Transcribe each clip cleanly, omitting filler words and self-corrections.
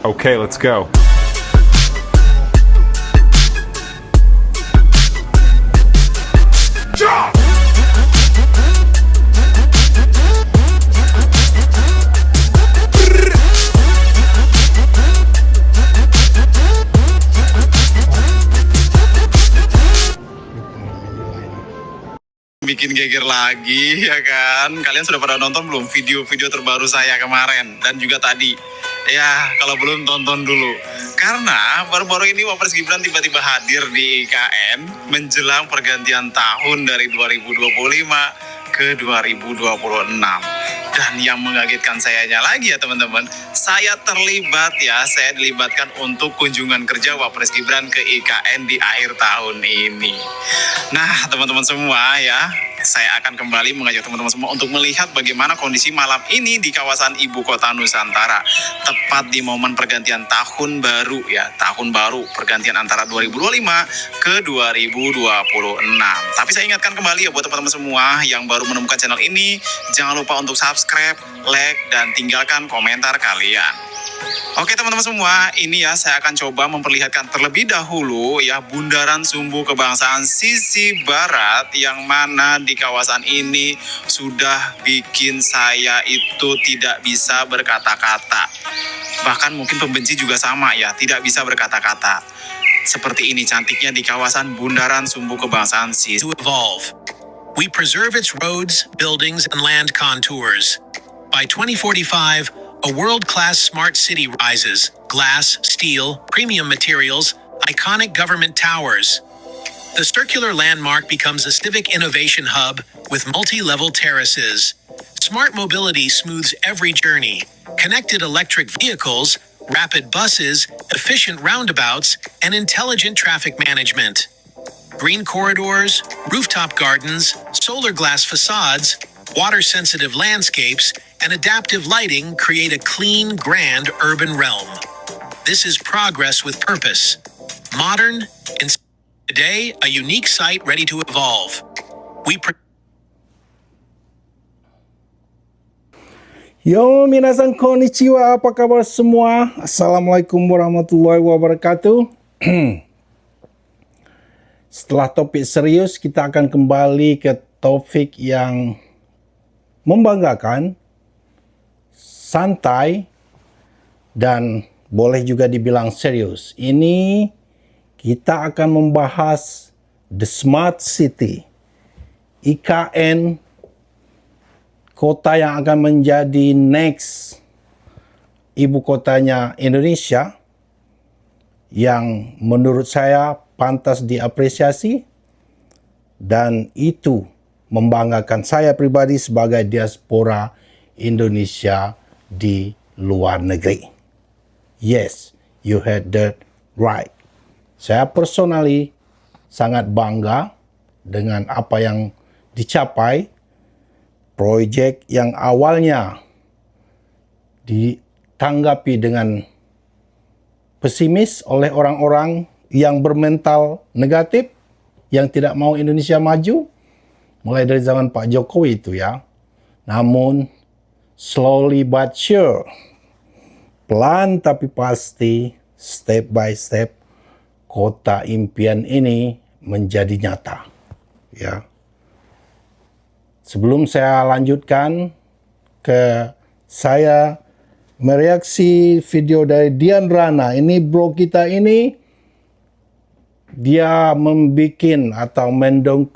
Okay, let's go. Bikin geger lagi ya kan. Kalian sudah pada nonton belum video-video terbaru saya kemarin dan juga tadi? Ya, kalau belum tonton dulu. Karena baru-baru ini Wapres Gibran tiba-tiba hadir di IKN menjelang pergantian tahun dari 2025 ke 2026. Dan yang mengagetkan sayanya lagi ya teman-teman, saya dilibatkan untuk kunjungan kerja Wapres Gibran ke IKN di akhir tahun ini. Nah teman-teman semua ya, saya akan kembali mengajak teman-teman semua untuk melihat bagaimana kondisi malam ini di kawasan Ibu Kota Nusantara. Tepat di momen pergantian tahun baru ya, tahun baru pergantian antara 2025 ke 2026. Tapi saya ingatkan kembali ya buat teman-teman semua yang baru menemukan channel ini, jangan lupa untuk subscribe, like, dan tinggalkan komentar kalian. Oke teman-teman semua, ini ya saya akan coba memperlihatkan terlebih dahulu ya bundaran sumbu kebangsaan sisi barat yang mana di kawasan ini sudah bikin saya itu tidak bisa berkata-kata. Bahkan mungkin pembenci juga sama ya, tidak bisa berkata-kata. Seperti ini cantiknya di kawasan bundaran sumbu kebangsaan sisi. To evolve. We preserve its roads, buildings, and land contours. By 2045, a world-class smart city rises. Glass, steel, premium materials, iconic government towers. The circular landmark becomes a civic innovation hub with multi-level terraces. Smart mobility smooths every journey. Connected electric vehicles, rapid buses, efficient roundabouts, and intelligent traffic management. Green corridors, rooftop gardens, solar glass facades, water-sensitive landscapes, and adaptive lighting create a clean, grand urban realm. This is progress with purpose. Modern, and today, a unique site ready to evolve. Yo, minasan konnichiwa, apa kabar semua? Assalamualaikum warahmatullahi wabarakatuh. Setelah topik serius, kita akan kembali ke topik yang membanggakan, santai, dan boleh juga dibilang serius. Ini kita akan membahas The Smart City, IKN, kota yang akan menjadi next ibu kotanya Indonesia, yang menurut saya pantas diapresiasi, dan itu membanggakan saya pribadi sebagai diaspora Indonesia di luar negeri. Yes, you heard that right. Saya personally sangat bangga dengan apa yang dicapai. Proyek yang awalnya ditanggapi dengan pesimis oleh orang-orang yang bermental negatif, yang tidak mau Indonesia maju, mulai dari zaman Pak Jokowi itu ya. Namun, slowly but sure, pelan tapi pasti, step by step, kota impian ini menjadi nyata. Ya. Sebelum saya lanjutkan ke saya mereaksi video dari Dian Rana, ini bro kita ini, dia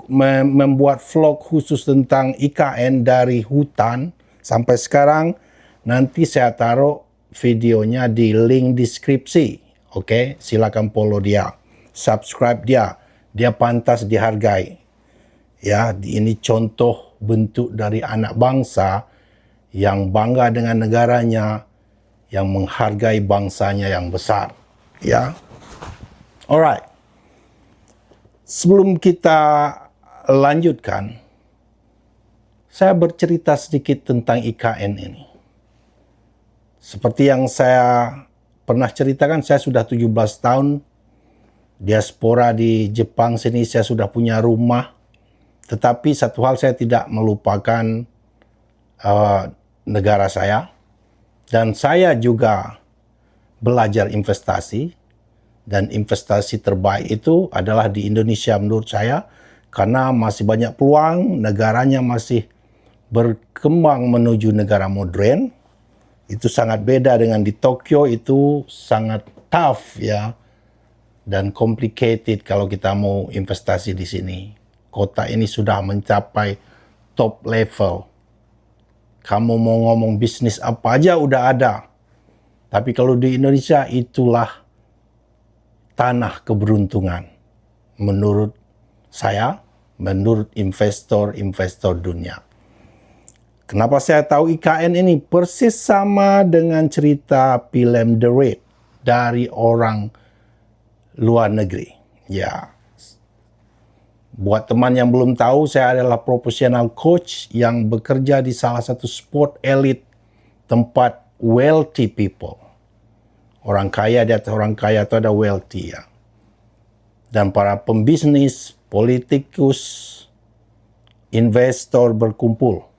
membuat vlog khusus tentang IKN dari hutan sampai sekarang. Nanti saya taruh videonya di link deskripsi. Oke, silakan follow dia, subscribe dia. Dia pantas dihargai. Ya, ini contoh bentuk dari anak bangsa yang bangga dengan negaranya, yang menghargai bangsanya yang besar. Ya, alright. Sebelum kita lanjutkan, saya bercerita sedikit tentang IKN ini. Seperti yang saya pernah ceritakan, saya sudah 17 tahun diaspora di Jepang sini, saya sudah punya rumah. Tetapi satu hal saya tidak melupakan negara saya. Dan saya juga belajar investasi, dan investasi terbaik itu adalah di Indonesia menurut saya, karena masih banyak peluang, negaranya masih berkembang menuju negara modern. Itu sangat beda dengan di Tokyo, itu sangat tough ya, dan complicated kalau kita mau investasi di sini. Kota ini sudah mencapai top level. Kamu mau ngomong bisnis apa aja udah ada. Tapi kalau di Indonesia itulah tanah keberuntungan. Menurut saya, menurut investor-investor dunia. Kenapa saya tahu IKN ini? Persis sama dengan cerita film The Raid dari orang luar negeri. Ya. Buat teman yang belum tahu, saya adalah profesional coach yang bekerja di salah satu sport elite tempat wealthy people. Orang kaya di atas orang kaya itu ada wealthy ya. Dan para pembisnis, politikus, investor berkumpul.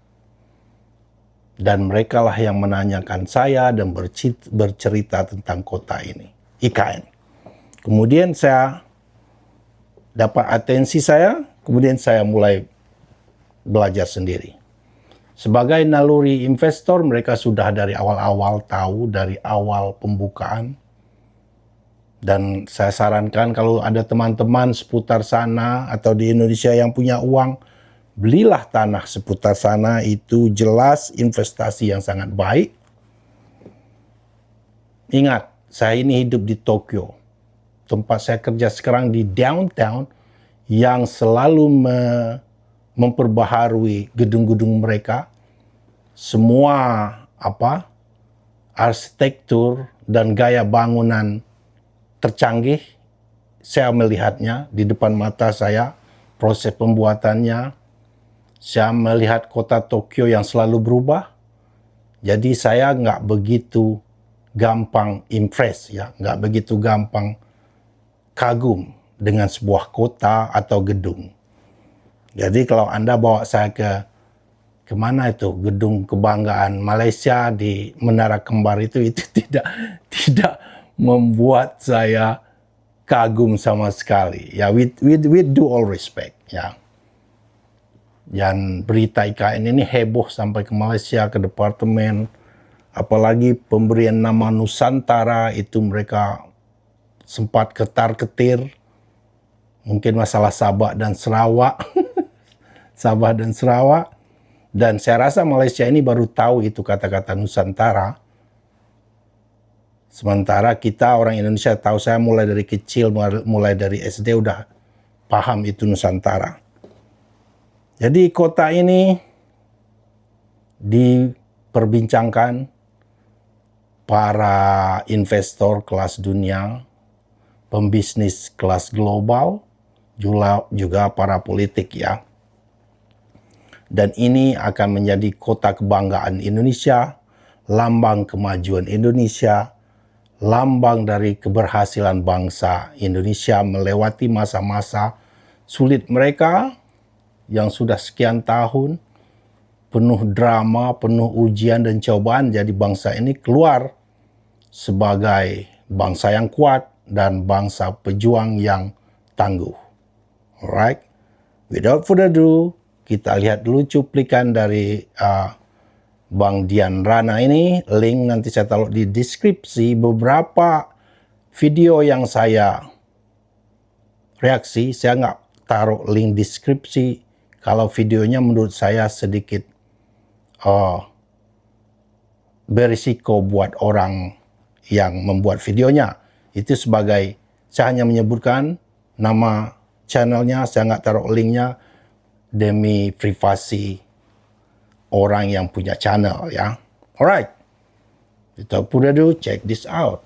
Dan mereka lah yang menanyakan saya dan bercerita tentang kota ini, IKN. Kemudian saya dapat atensi saya, kemudian saya mulai belajar sendiri. Sebagai naluri investor, mereka sudah dari awal-awal tahu, dari awal pembukaan. Dan saya sarankan kalau ada teman-teman seputar sana atau di Indonesia yang punya uang, belilah tanah seputar sana, itu jelas investasi yang sangat baik. Ingat, saya ini hidup di Tokyo. Tempat saya kerja sekarang di downtown yang selalu memperbaharui gedung-gedung mereka, semua arsitektur dan gaya bangunan tercanggih, saya melihatnya di depan mata saya, proses pembuatannya. Saya melihat kota Tokyo yang selalu berubah, jadi saya nggak begitu gampang impress ya, nggak begitu gampang kagum dengan sebuah kota atau gedung. Jadi kalau Anda bawa saya ke mana itu gedung kebanggaan Malaysia di Menara Kembar itu tidak membuat saya kagum sama sekali. Ya, with due all respect ya. Dan berita IKN ini heboh sampai ke Malaysia, ke departemen, apalagi pemberian nama Nusantara itu mereka sempat ketar-ketir. Mungkin masalah Sabah dan Sarawak. Sabah dan Sarawak. Dan saya rasa Malaysia ini baru tahu itu kata-kata Nusantara. Sementara kita orang Indonesia tahu, saya mulai dari kecil, mulai dari SD udah paham itu Nusantara. Jadi kota ini diperbincangkan para investor kelas dunia, pembisnis kelas global, juga para politik ya. Dan ini akan menjadi kota kebanggaan Indonesia, lambang kemajuan Indonesia, lambang dari keberhasilan bangsa Indonesia melewati masa-masa sulit mereka yang sudah sekian tahun, penuh drama, penuh ujian dan cobaan. Jadi bangsa ini keluar sebagai bangsa yang kuat dan bangsa pejuang yang tangguh. Alright, without further ado, kita lihat dulu cuplikan dari Bang Dian Rana ini. Link nanti saya taruh di deskripsi. Beberapa video yang saya reaksi, saya nggak taruh link deskripsi. Kalau videonya menurut saya sedikit berisiko buat orang yang membuat videonya. Itu sebagai, saya hanya menyebutkan nama channelnya, saya nggak taruh linknya demi privasi orang yang punya channel ya. Alright, without further ado, check this out.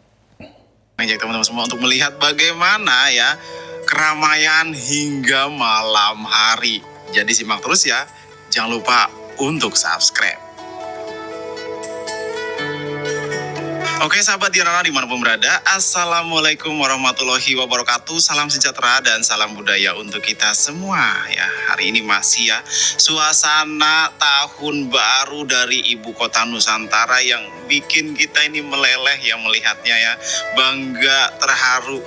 Ngajak teman-teman semua untuk melihat bagaimana ya keramaian hingga malam hari. Jadi simak terus ya, jangan lupa untuk subscribe. Oke sahabat Diarara dimanapun berada, Assalamualaikum warahmatullahi wabarakatuh. Salam sejahtera dan salam budaya untuk kita semua ya. Hari ini masih ya suasana tahun baru dari ibu kota Nusantara yang bikin kita ini meleleh ya melihatnya ya. Bangga, terharu.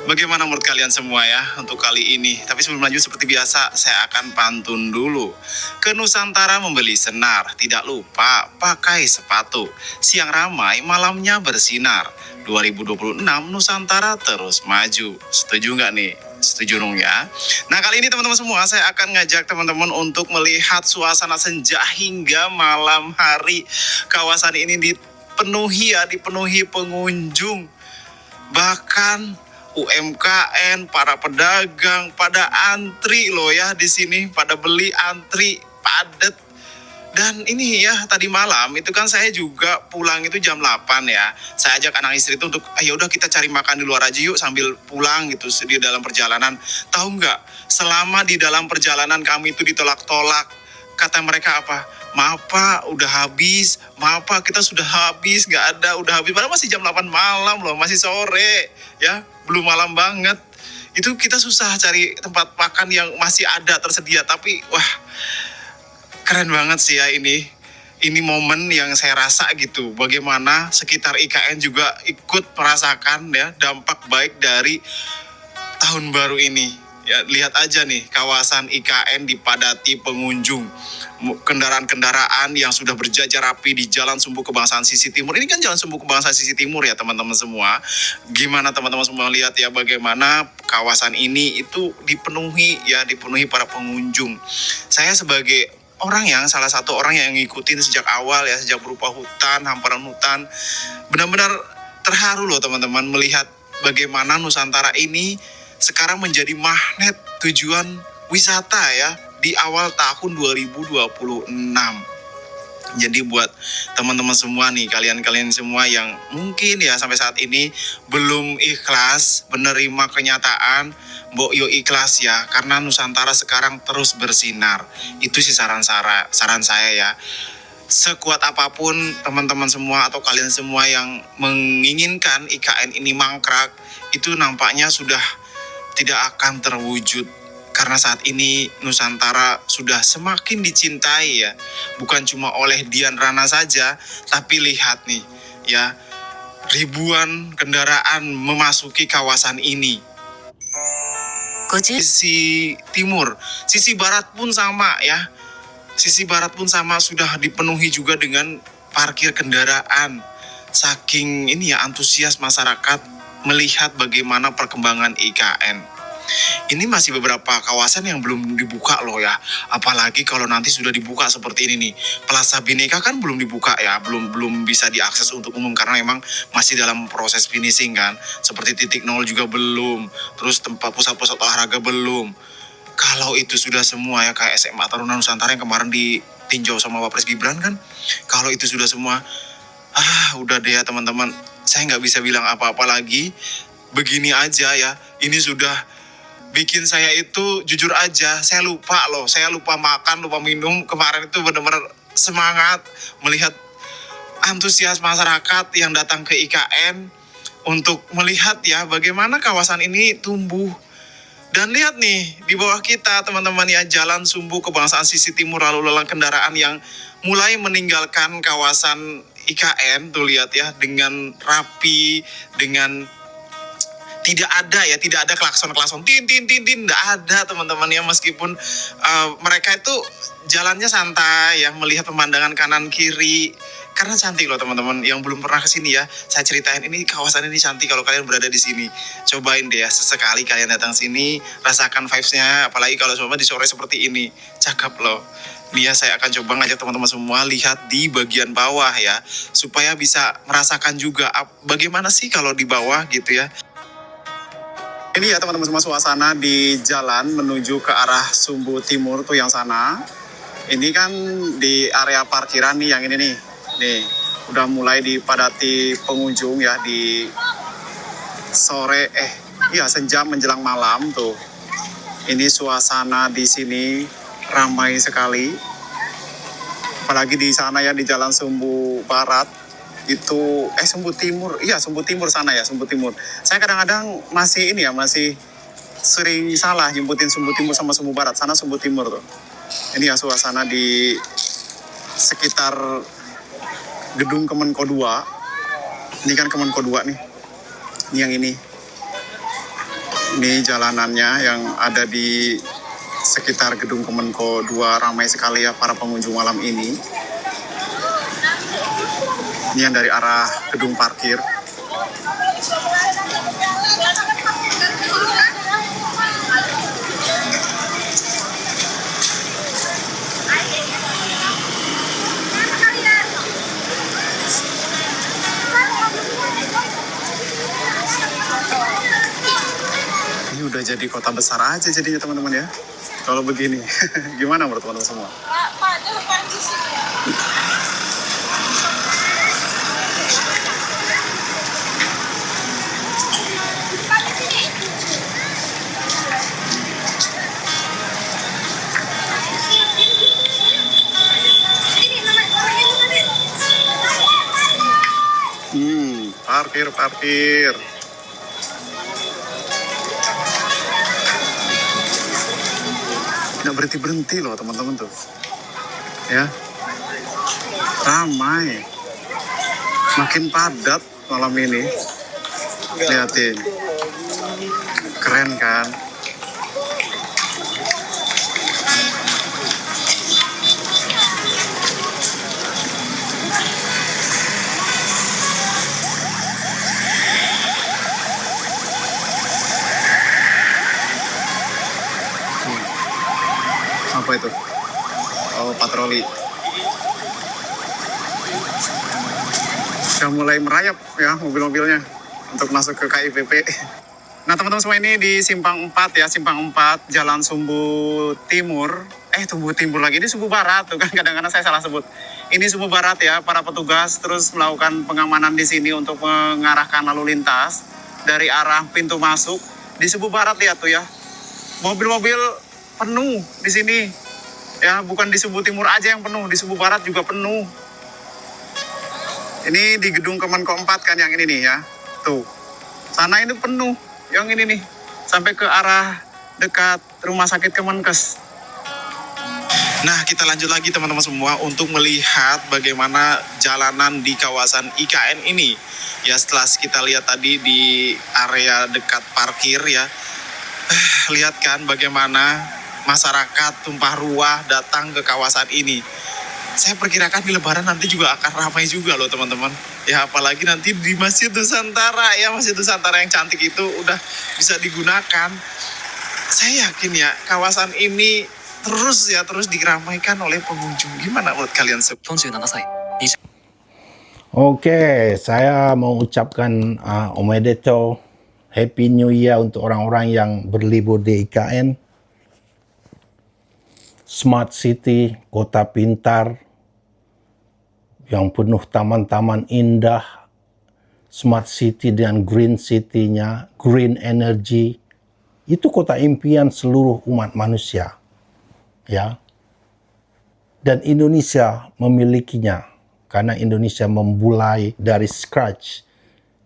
Bagaimana menurut kalian semua ya untuk kali ini? Tapi sebelum lanjut seperti biasa saya akan pantun dulu. Ke Nusantara membeli senar, tidak lupa pakai sepatu. Siang ramai, malamnya bersinar. 2026 Nusantara terus maju. Setuju nggak nih? Setuju dong ya. Nah kali ini teman-teman semua saya akan ngajak teman-teman untuk melihat suasana senja hingga malam hari. Kawasan ini dipenuhi pengunjung. Bahkan UMKM, para pedagang, pada antri loh ya di sini, pada beli antri padat. Dan ini ya tadi malam itu kan saya juga pulang itu jam 8 ya. Saya ajak anak istri itu untuk ayo udah kita cari makan di luar aja yuk sambil pulang gitu di dalam perjalanan. Tahu nggak? Selama di dalam perjalanan kami itu ditolak-tolak. Kata mereka apa? Maaf Pak, udah habis. Maaf Pak, kita sudah habis, nggak ada, udah habis. Padahal masih jam 8 malam loh, masih sore ya, belum malam banget. Itu kita susah cari tempat makan yang masih ada tersedia. Tapi wah, keren banget sih ya ini. Ini momen yang saya rasa gitu. Bagaimana sekitar IKN juga ikut merasakan ya dampak baik dari tahun baru ini. Ya, lihat aja nih kawasan IKN dipadati pengunjung, kendaraan-kendaraan yang sudah berjajar rapi di Jalan Sumbu Kebangsaan Sisi Timur. Ini kan Jalan Sumbu Kebangsaan Sisi Timur ya teman-teman semua. Gimana teman-teman semua lihat ya bagaimana kawasan ini itu dipenuhi para pengunjung. Saya sebagai salah satu orang yang ngikutin sejak awal ya, sejak berupa hutan, hamparan hutan, benar-benar terharu loh teman-teman melihat bagaimana Nusantara ini sekarang menjadi magnet tujuan wisata ya di awal tahun 2026. Jadi buat teman-teman semua nih, kalian semua yang mungkin ya sampai saat ini belum ikhlas menerima kenyataan, mbok yo ikhlas ya, karena Nusantara sekarang terus bersinar. Itu sih saran saya ya. Sekuat apapun teman-teman semua atau kalian semua yang menginginkan IKN ini mangkrak, itu nampaknya sudah tidak akan terwujud karena saat ini Nusantara sudah semakin dicintai ya, bukan cuma oleh Dian Rana saja, tapi lihat nih ya, ribuan kendaraan memasuki kawasan ini. Sisi timur, sisi barat pun sama ya, sisi barat pun sama sudah dipenuhi juga dengan parkir kendaraan. Saking ini ya antusias masyarakat melihat bagaimana perkembangan IKN. Ini masih beberapa kawasan yang belum dibuka loh ya. Apalagi kalau nanti sudah dibuka seperti ini nih. Plaza Bhinneka kan belum dibuka ya, belum bisa diakses untuk umum karena memang masih dalam proses finishing kan. Seperti titik nol juga belum. Terus tempat pusat-pusat olahraga belum. Kalau itu sudah semua ya kayak SMA Taruna Nusantara yang kemarin ditinjau sama Wapres Gibran kan. Kalau itu sudah semua, udah deh ya teman-teman. Saya nggak bisa bilang apa-apa lagi. Begini aja ya, ini sudah bikin saya itu jujur aja, saya lupa makan, lupa minum. Kemarin itu benar-benar semangat melihat antusias masyarakat yang datang ke IKN untuk melihat ya bagaimana kawasan ini tumbuh. Dan lihat nih di bawah kita teman-teman ya, Jalan Sumbu Kebangsaan Sisi Timur, lalu lalang kendaraan yang mulai meninggalkan kawasan IKN tuh lihat ya, dengan rapi, dengan tidak ada klakson tin tidak ada teman-teman ya, meskipun mereka itu jalannya santai ya, melihat pemandangan kanan kiri karena cantik loh teman-teman. Yang belum pernah kesini ya, saya ceritain ini kawasan ini cantik. Kalau kalian berada di sini, cobain deh ya, sesekali kalian datang sini, rasakan vibes-nya, apalagi kalau semua di sore seperti ini, cakep loh. Nih ya, saya akan coba ngajak teman-teman semua lihat di bagian bawah ya, supaya bisa merasakan juga bagaimana sih kalau di bawah gitu ya. Ini ya teman-teman semua, suasana di jalan menuju ke arah Sumbu Timur tuh yang sana. Ini kan di area parkiran nih yang ini nih. Nih, udah mulai dipadati pengunjung ya di sore senja menjelang malam tuh. Ini suasana di sini ramai sekali. Apalagi di sana ya di Jalan Sumbu Barat. Itu Sumbu Timur, iya Sumbu Timur sana ya, Sumbu Timur. Saya kadang-kadang masih ini ya, masih sering salah nyebutin Sumbu Timur sama Sumbu Barat. Sana Sumbu Timur tuh. Ini ya suasana di sekitar gedung Kemenko 2. Ini kan Kemenko 2 nih. Ini yang ini. Ini jalanannya yang ada di sekitar gedung Kemenko 2, ramai sekali ya para pengunjung malam ini. Ini yang dari arah gedung parkir. Ini udah jadi kota besar aja jadinya teman-teman ya. Kalau begini, gimana menurut teman-teman semua? Parkir. Nggak berhenti loh teman-teman tuh. Ya. Ramai. Makin padat malam ini. Lihatin. Keren kan? Apa itu? Oh, patroli. Sudah mulai merayap ya mobil-mobilnya untuk masuk ke KIPP. Nah teman-teman semua, ini di Simpang 4 ya, Simpang 4 Jalan Sumbu Timur. Sumbu Timur lagi, ini Sumbu Barat tuh kan, kadang-kadang saya salah sebut. Ini Sumbu Barat ya, para petugas terus melakukan pengamanan di sini untuk mengarahkan lalu lintas dari arah pintu masuk. Di Sumbu Barat lihat tuh ya, mobil-mobil penuh di sini. Ya, bukan di Sumbu Timur aja yang penuh, di Sumbu Barat juga penuh. Ini di gedung Kemenko 4 kan yang ini nih ya. Tuh. Sana ini penuh. Yang ini nih. Sampai ke arah dekat rumah sakit Kemenkes. Nah, kita lanjut lagi teman-teman semua untuk melihat bagaimana jalanan di kawasan IKN ini. Ya, setelah kita lihat tadi di area dekat parkir ya. Lihat kan bagaimana masyarakat tumpah ruah datang ke kawasan ini. Saya perkirakan di Lebaran nanti juga akan ramai juga loh teman-teman. Ya apalagi nanti di Masjid Nusantara ya, Masjid Nusantara yang cantik itu udah bisa digunakan. Saya yakin ya kawasan ini terus diramaikan oleh pengunjung. Gimana menurut kalian? 47歳 Oke, saya mau ucapkan Omedeto, Happy New Year untuk orang-orang yang berlibur di IKN. Smart City, kota pintar, yang penuh taman-taman indah, Smart City dengan Green City-nya, Green Energy, itu kota impian seluruh umat manusia. Ya. Dan Indonesia memilikinya, karena Indonesia memulai dari scratch,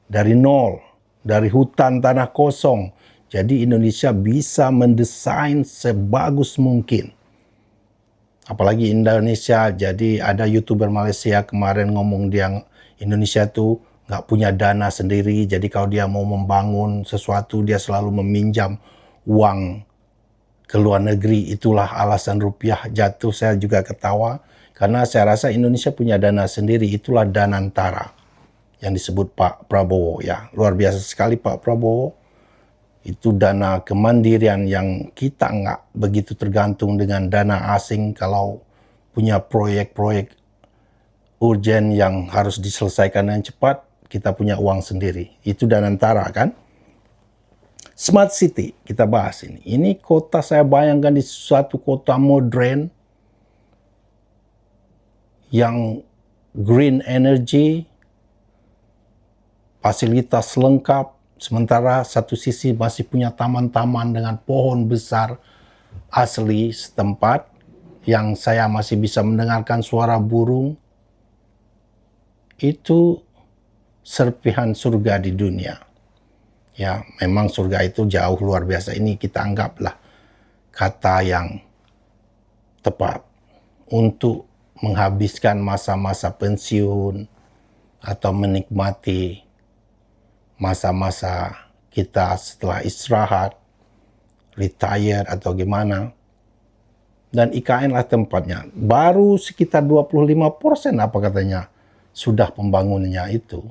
dari nol, dari hutan tanah kosong. Jadi Indonesia bisa mendesain sebagus mungkin. Apalagi Indonesia, jadi ada YouTuber Malaysia kemarin ngomong dia Indonesia tuh nggak punya dana sendiri, jadi kalau dia mau membangun sesuatu dia selalu meminjam uang ke luar negeri. Itulah alasan rupiah jatuh. Saya juga ketawa karena saya rasa Indonesia punya dana sendiri, itulah Danantara yang disebut Pak Prabowo ya. Luar biasa sekali Pak Prabowo. Itu dana kemandirian yang kita nggak begitu tergantung dengan dana asing. Kalau punya proyek-proyek urgen yang harus diselesaikan dengan cepat, kita punya uang sendiri. Itu Danantara kan. Smart City, kita bahas ini. Ini kota, saya bayangkan di suatu kota modern yang green energy, fasilitas lengkap, sementara satu sisi masih punya taman-taman dengan pohon besar asli setempat yang saya masih bisa mendengarkan suara burung. Itu serpihan surga di dunia. Ya, memang surga itu jauh luar biasa. Ini kita anggaplah kata yang tepat untuk menghabiskan masa-masa pensiun atau menikmati masa-masa kita setelah istirahat, retire atau gimana. Dan IKN lah tempatnya. Baru sekitar 25% apa katanya sudah pembangunannya itu.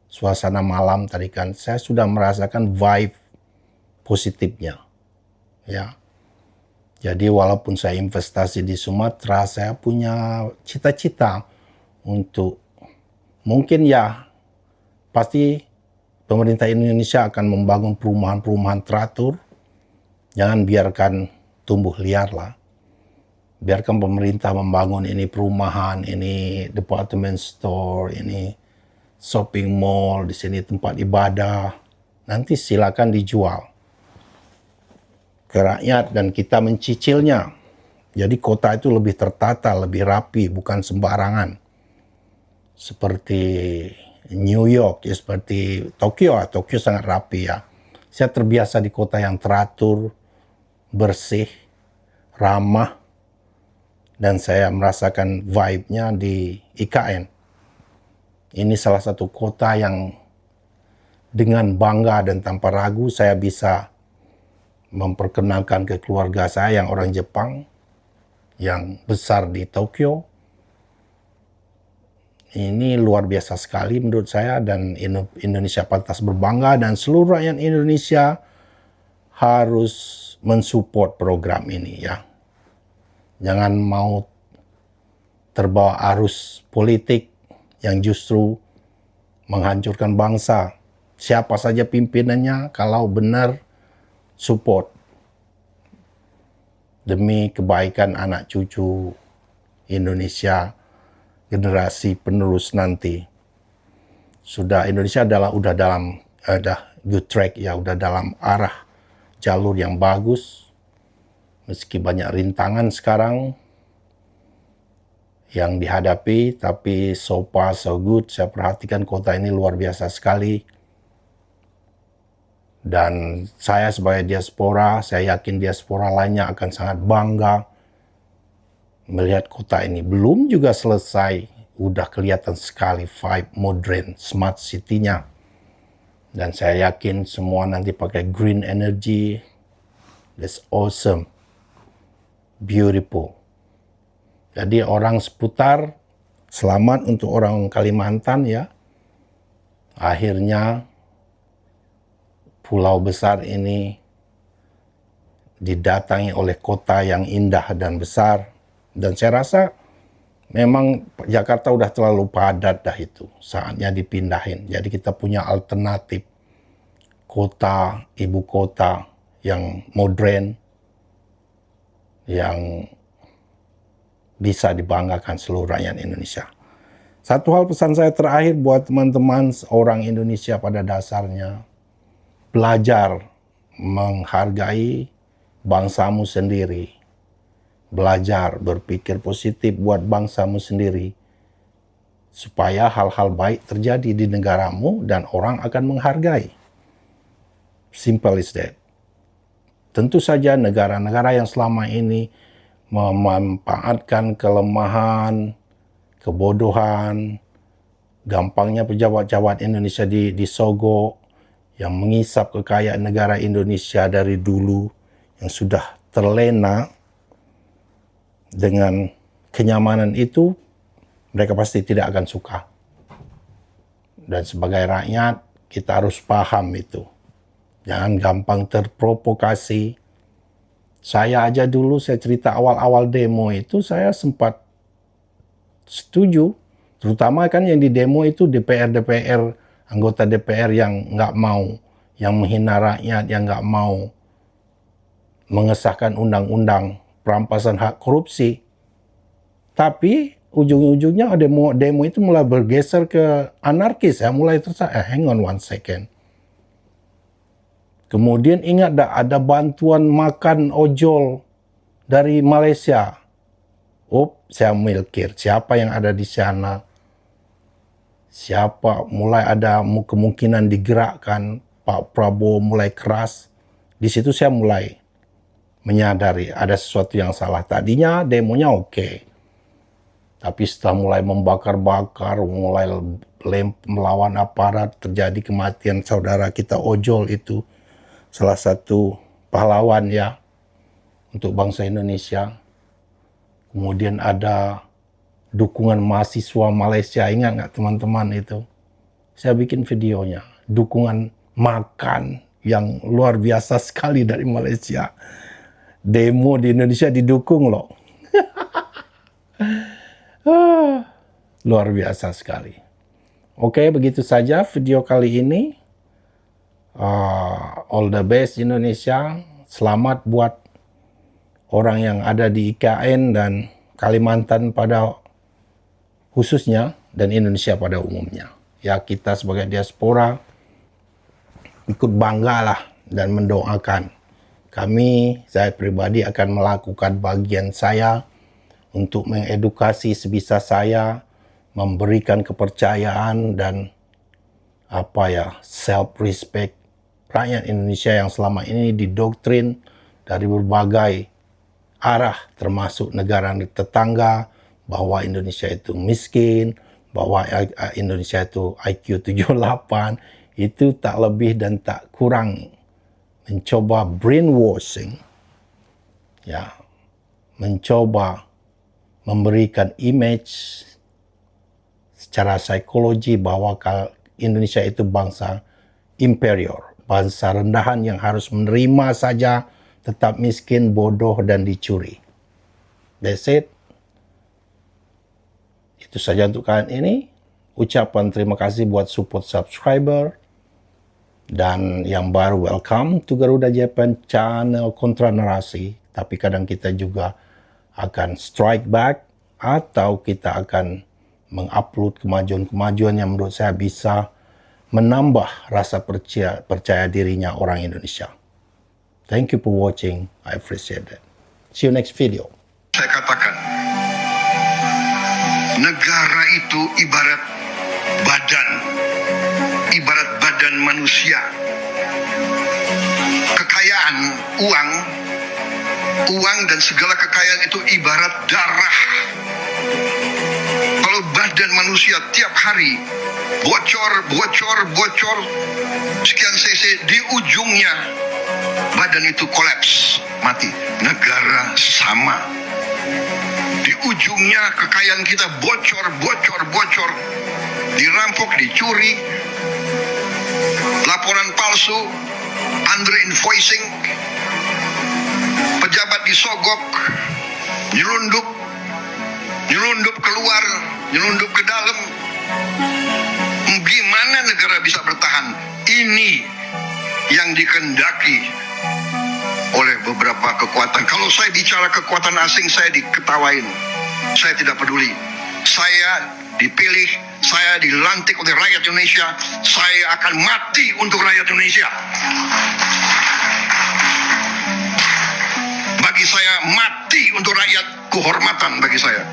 Suasana malam tadi kan saya sudah merasakan vibe positifnya. Ya. Jadi walaupun saya investasi di Sumatera, saya punya cita-cita untuk mungkin ya pasti pemerintah Indonesia akan membangun perumahan-perumahan teratur. Jangan biarkan tumbuh liar lah. Biarkan pemerintah membangun ini perumahan, ini department store, ini shopping mall, di sini tempat ibadah. Nanti silakan dijual ke rakyat dan kita mencicilnya. Jadi kota itu lebih tertata, lebih rapi, bukan sembarangan. Seperti New York, ya, seperti Tokyo. Tokyo sangat rapi ya. Saya terbiasa di kota yang teratur, bersih, ramah, dan saya merasakan vibe-nya di IKN. Ini salah satu kota yang dengan bangga dan tanpa ragu saya bisa memperkenalkan ke keluarga saya yang orang Jepang, yang besar di Tokyo. Ini luar biasa sekali menurut saya dan Indonesia pantas berbangga dan seluruh rakyat Indonesia harus mensupport program ini ya. Jangan mau terbawa arus politik yang justru menghancurkan bangsa. Siapa saja pimpinannya, kalau benar support demi kebaikan anak cucu Indonesia, generasi penerus nanti. Indonesia udah dalam good track ya, udah dalam arah jalur yang bagus. Meski banyak rintangan sekarang yang dihadapi, tapi so far so good. Saya perhatikan kota ini luar biasa sekali. Dan saya sebagai diaspora, saya yakin diaspora lainnya akan sangat bangga melihat kota ini. Belum juga selesai, udah kelihatan sekali vibe modern, smart city-nya. Dan saya yakin semua nanti pakai green energy. That's awesome. Beautiful. Jadi orang seputar, selamat untuk orang Kalimantan ya. Akhirnya pulau besar ini didatangi oleh kota yang indah dan besar. Dan saya rasa memang Jakarta udah terlalu padat dah itu. Saatnya dipindahin. Jadi kita punya alternatif kota, ibu kota yang modern, yang bisa dibanggakan seluruh rakyat Indonesia. Satu hal pesan saya terakhir buat teman-teman orang Indonesia pada dasarnya, belajar menghargai bangsamu sendiri. Belajar berpikir positif buat bangsamu sendiri. Supaya hal-hal baik terjadi di negaramu dan orang akan menghargai. Simple as that. Tentu saja negara-negara yang selama ini memanfaatkan kelemahan, kebodohan, gampangnya pejabat-pejabat Indonesia disogok, yang mengisap kekayaan negara Indonesia dari dulu, yang sudah terlena dengan kenyamanan itu, mereka pasti tidak akan suka. Dan sebagai rakyat, kita harus paham itu. Jangan gampang terprovokasi. Saya aja dulu, saya cerita awal-awal demo itu, saya sempat setuju. Terutama kan yang di demo itu DPR, anggota DPR yang nggak mau, yang menghina rakyat, yang nggak mau mengesahkan undang-undang perampasan hak korupsi. Tapi ujung-ujungnya demo itu mulai bergeser ke anarkis. Ya, mulai hang on one second. Kemudian ingat ada bantuan makan ojol dari Malaysia. Saya mikir, siapa yang ada di sana? siapa mulai ada kemungkinan digerakkan, Pak Prabowo mulai keras, di situ saya mulai menyadari ada sesuatu yang salah. Tadinya demonya oke, tapi setelah mulai membakar-bakar, mulai melawan aparat, terjadi kematian saudara kita ojol itu, salah satu pahlawan ya untuk bangsa Indonesia. Kemudian ada dukungan mahasiswa Malaysia, ingat nggak teman-teman itu? Saya bikin videonya, dukungan makan yang luar biasa sekali dari Malaysia. Demo di Indonesia didukung loh. Luar biasa sekali. Oke, begitu saja video kali ini. All the best Indonesia. Selamat buat orang yang ada di IKN dan Kalimantan pada khususnya dan Indonesia pada umumnya. Ya, kita sebagai diaspora ikut banggalah dan mendoakan. Saya pribadi akan melakukan bagian saya untuk mengedukasi sebisa saya, memberikan kepercayaan dan self-respect rakyat Indonesia yang selama ini didoktrin dari berbagai arah, termasuk negara tetangga, bahwa Indonesia itu miskin, bahwa Indonesia itu IQ 78, itu tak lebih dan tak kurang mencoba brainwashing, ya, mencoba memberikan image secara psikologi bahwa Indonesia itu bangsa inferior, bangsa rendahan yang harus menerima saja, tetap miskin, bodoh, dan dicuri. That's it. Itu saja untuk kalian ini. Ucapan terima kasih buat support subscriber. Dan yang baru, welcome to Garuda Japan channel kontra narasi. Tapi kadang kita juga akan strike back atau kita akan mengupload kemajuan-kemajuan yang menurut saya bisa menambah rasa percaya dirinya orang Indonesia. Thank you for watching. I appreciate it. See you next video. Saya katakan, negara itu ibarat badan manusia. Kekayaan, uang dan segala kekayaan itu ibarat darah. Kalau badan manusia tiap hari bocor sekian cc, di ujungnya badan itu kolaps, mati. Negara sama. Di ujungnya kekayaan kita bocor, dirampok, dicuri, laporan palsu, under invoicing, pejabat disogok, nyelundup keluar, nyelundup ke dalam. Gimana negara bisa bertahan? Ini yang dikehendaki oleh beberapa kekuatan. Kalau saya bicara kekuatan asing, saya diketawain. Saya tidak peduli. Saya dipilih, saya dilantik oleh rakyat Indonesia. Saya akan mati untuk rakyat Indonesia. Bagi saya, mati untuk rakyat kehormatan bagi saya.